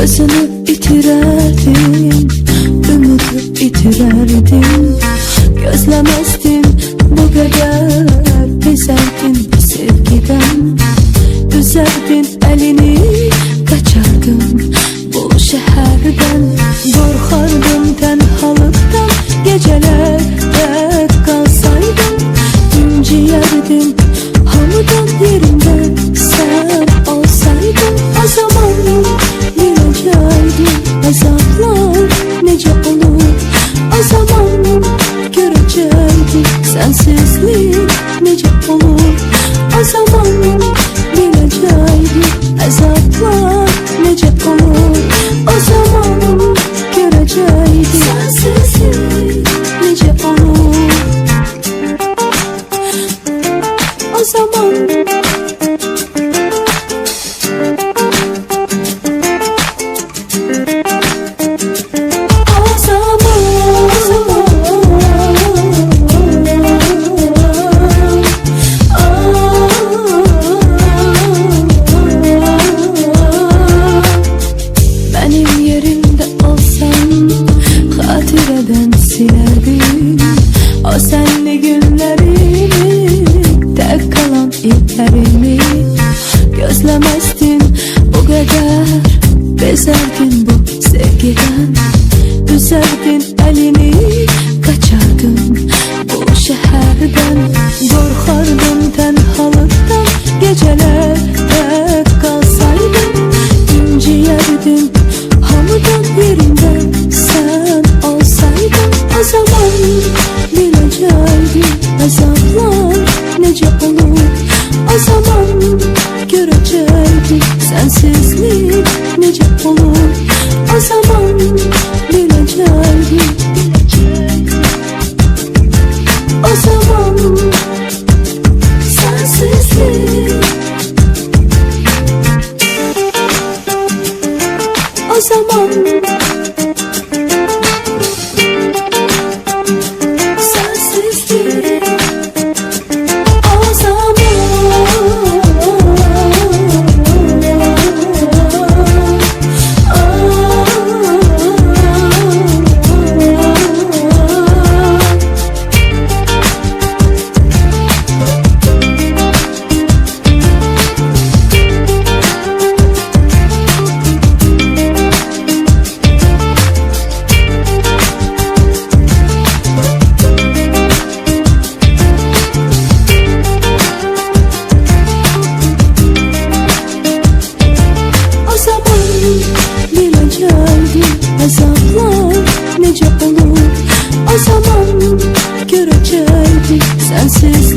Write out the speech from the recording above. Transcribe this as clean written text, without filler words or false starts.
Özünü itirerdin, ümidi itirerdin. Gözlemezdin bu kadar, bezerdin bu sevgiden. Üzerdin elini, kaçardın bu şehirden. Korkardın tenhalıktan, gecelerde kalsaydın. İnciyerdin hamıdan yerinden, sen olsaydın. O zaman azaplar nece olur, o zaman görecektik. Sensizlik nece olur, o zaman bilecektik. Azaplar nece olur, o zaman görecektik. Sensizlik nece olur, o zaman. Silerdim o senli günlerimi, tek kalan ilklerimi. Gözlemezdin bu kadar, bezerdin bu sevgiden. Üzerdin elini, kaçardın bu şehirden. Korkardın tenhalıktan, gecelerde kalsaydın. İnciyerdin hamıdan yerinden, sen olsaydın. O zaman bilecektin. Azaplar nece olur, o zaman görecektik. Sensizlik nece olur, o zaman bilecektik. O zaman sensizlik, o zaman azaplar nece olur, o zaman görecektik. Sensiz